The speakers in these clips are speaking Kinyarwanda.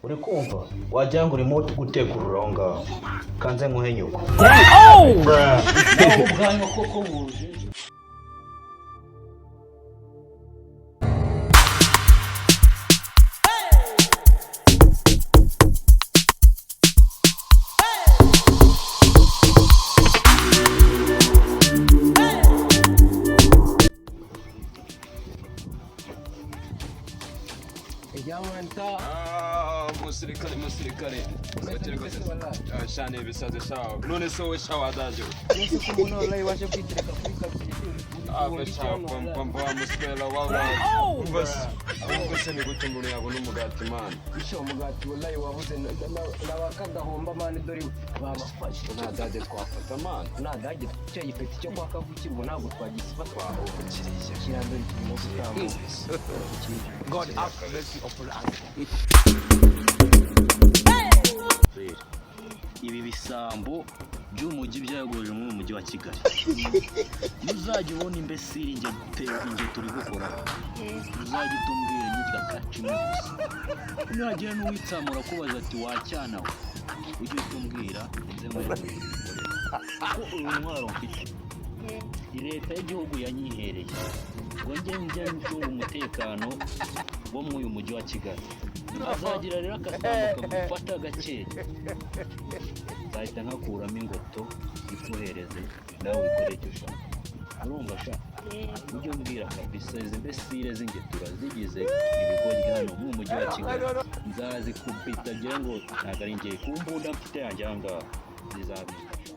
uri kumva wagira ngo urimo gutegura aho ngaho kanze nkuhe nyuko ubwanyu koko buje musirikare shane bisaze shawo none so we shawa dajo yesu kumuntu wallahi waje kwitereka kuri kabiri pamba muspela wala bas ahubwo se ni gute umuntu yabona umugati man isho umugati wallahi wabuze n'abakagahomba man dore babafashe nadaje twafata man nadaje cyo yipeti cyo kwaka gukira ubu ntabwo twagisiba twaho kirishya kirandori kirimo gutamba God have mercy upon us. ibi bisambo by'umujyi byagoje mu mujyi wa Kigali uzajya ubona imbesiri nge gutera inge turi gukora uzajya tumbwira nyirya kacimwe gusa nagiye n'uwitsamura kubaza ati wacyana ujye tumbwira nze muri ko umwaro mfite leta y'igihugu yanyihereye ngo njye ncunga umutekano wo mu uyu mujyi wa Kigali azagira rero akasambuka gufata gake zahita nkakuramo ingoto ikuhereze nawe wikoreye icyo ushaka urumva sha ujye umbwira kabisa izi mbesire z'ingetura zigize ibigori hano mu mujyi wa Kigali nzazikubita ngira ngo ntabwo ari ngiye ku mbunda mfite yanjye aha ngaha zizabifasha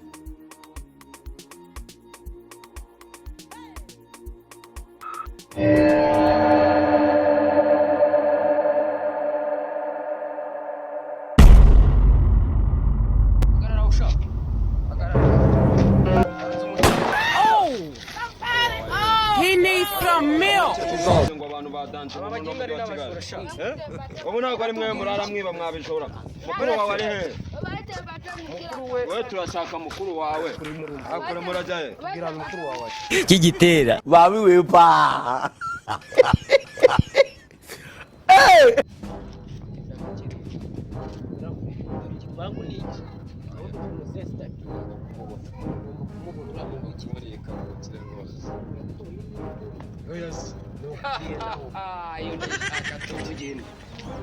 He needs some milk. ngo abantu badanje mu mujyi wa Kigali ubu ntabwo ari mwe murara mwiba mwabishora mukuru wawe ari he we turashaka mukuru wawe akure murajaye kugira mukuru wawe Kigitera. Babiwe pa. bangu ni iki ahubwo umusesta yes iyo ni akatugenda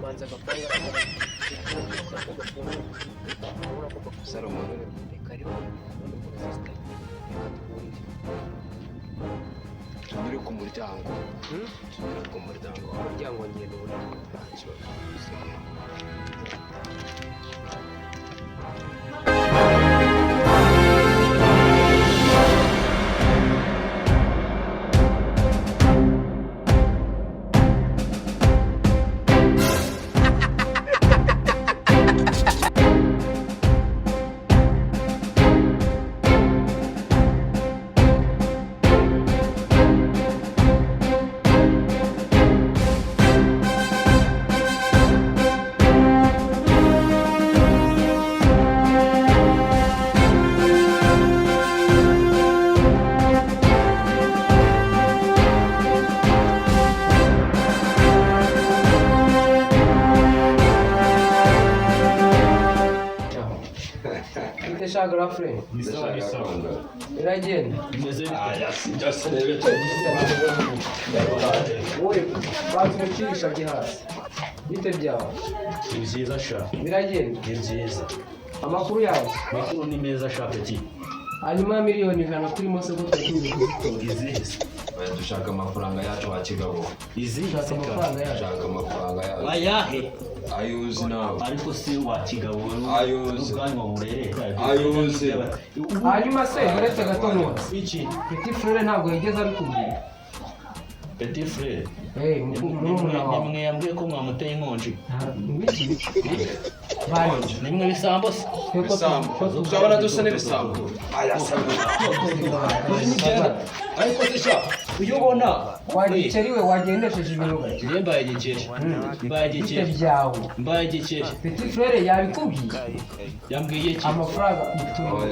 manza gapanga Salomon karibu umusesta turi ku muryango umuryango ngendo ntacyo Shagara friend. Iragenda. Just a Wowe batumukisha gihasi. Bite byawe? ni byiza sha Biragenda. ni byiza Amakuru yawe. makuru ni meza sha peti Hanyuma miliyoni 100 kuri mose ko twakiye kuzitora. izihe dushaka amafaranga yacu wa Kigabo izihe Shaka amafaranga yawe. dushaka amafaranga yacu ayahe ayuzi nawe ariko si wa Kigabo Ayoze. n'ubwanwa burere Ayoze. Hanyuma se uretse gatonwa. iki Petit frère ntabwo yigeze abikubwira. petit frère Murumuna wawe. nimwe yambwiye ko mwamuteye inkonji Wiki. Bani. nimwe bisambo se bisambo turabona dusa n'ibisambo aya ariko sisha uyobona wagikeriwe wagendesheje ibintu gake mbaye gikesha mbaye gikesha petit frere yabikubwiye yambwiye iki amafaranga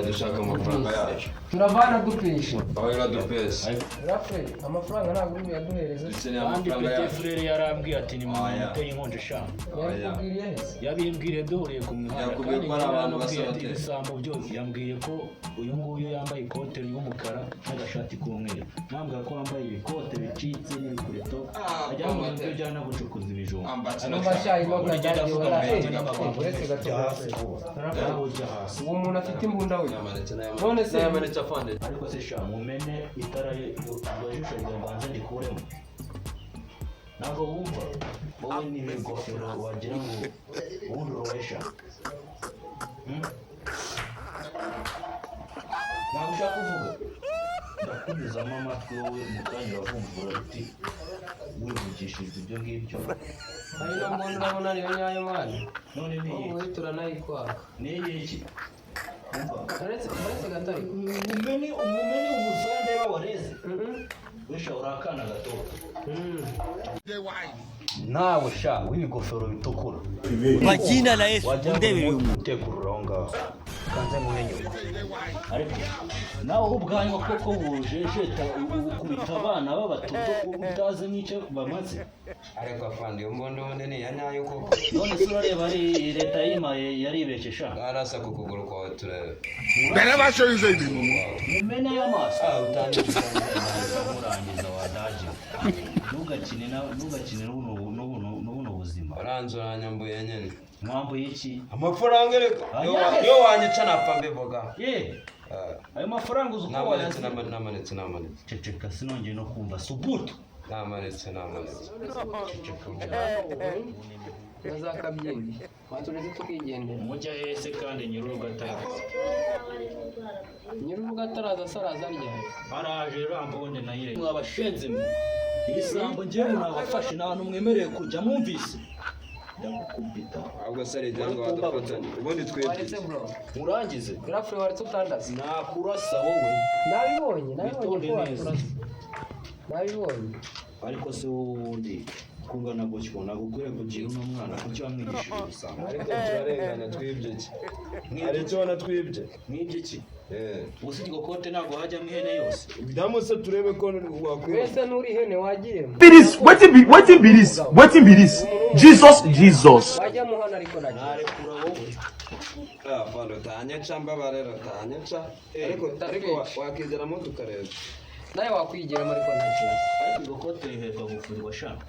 dushaka amafaranga yacu turavana dupesha aho iradupesa rafre amafaranga ntabwo uri yaduhereza kandi petit frere yarambwiye ati ni muteye inkonje shaka yabikubwiriye yabimbwire duhuriye ku mihanda kandi abantu basabye ibisambo byose yambwiye ko uyu nguyu yambaye ikote ry'umukara n'agashati k'umweru nambwa ko wambaye ibikote bicitse n'ibikureto ajya mu byo jyana gucukuza ibijumba ano mashayi no kujya avuga uretse gato uwo muntu afite imbunda we none se yamanitse afande ariko se sha mumene itara y'ijisho ryabanze ndikuremo ntabwo wumva wowe n'ibigofero wagira ngo ubundi urowesha ntabwo ushaka kuvuga ndakunyuzamo amatwi wowe mu kanya uravumbura uti wivugishije ibyo ngibyo ari no mbona urabona niyo nyayo mwana none ni wowe turanayikwaka ni iki uretse gatari umumeni umusande bawareze wisha urakana gatoto nawe sha w'ibigofero bitukura Majina la Yesu ndebe utekurura aho ngaho kanze muhenyo ariko nawe ubwanyu koko bujejeta ukubita abana b'abatoto utazi n'icyo bamaze ariko afande iyo mbona ni ya nyayo koko none se urareba ari leta yimaye yaribeshye sha arasa ku kuguru kwawe turebe bashoyize ibintu mumena y'amaso utangiza murangiza wadaje ntugakine n'ubuno buzima uranzuranya mbuye nyene mwambuye iki amafaranga reka yo wanyica napfa mbivuga ye ayo mafaranga uzi uko wayazi namanitse ceceka sinongeye no kumva subutu namanitse nazakabyindi watureze tukigendera mujya hese kandi nyir'urugo ataraza nyir'urugo ataraza saraza ryari araje rambonye naye mwabashenze mwe ibisambo ngewe nabafashe nta hantu mwemereye kujya mwumvise ndagukubita ahubwo se rege ngo wadufatanye ubundi twebwe waretse bro murangize grafre waretse utandaza nakurasa wowe nabibonye witonde ko neza nabibonye ariko se wowe ubundi kungana gutyo nagukwiriye kugira uno mwana kuki wamwigishije ibisambo ariko turarenganya twibye iki hari icyo wana twibye mwibye iki ubusa iryo kote ntabwo hajyamo ihene yose bidamutse turebe ko wakwiye wese nuri ihene wagiyemo Wetin be this? Jesus. wajya muhana ariko nake narekura wowe afande utanyica mbabarira utanyica ariko wakigeramo tukareba nawe wakwigeramo ariko nake ariko iryo kote riherwa gufurwa shaka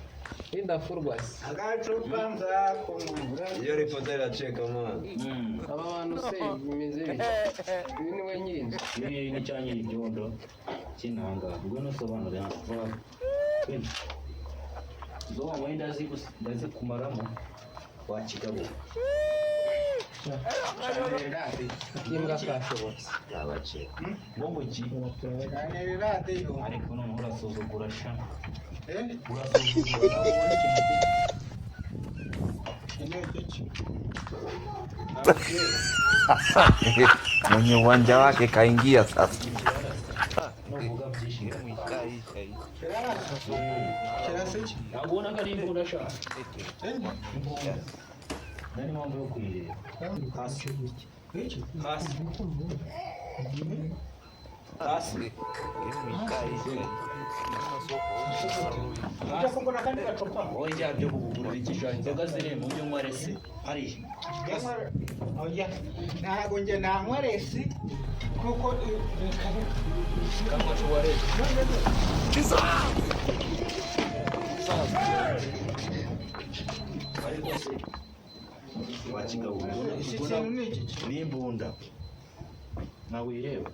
indafurwa iyo ripote iracika mwana aba bantu se bimeze bityo uyu ni we nyir'inzu iyi ni cya nyir'ibyondo cy'intanga ubwo nusobanurira vuba zo wanyweye ndazi kumaramo wakigabo imbwa kashobotse yabace bombo ki ariko none urasuzugura sha urasuzugura mwenye uwanja wake kaingia sasa. novuga byinshi nabona ko ari imbunda sha nani mpamvu yo kuyireba hasi oya byo kugura ikisha inzoga ziri mu byo nkwarese hari oya ntabwo nge nankwaresi kuko kama tuwarese ariko se wakigabo n'imbunda nawe ireba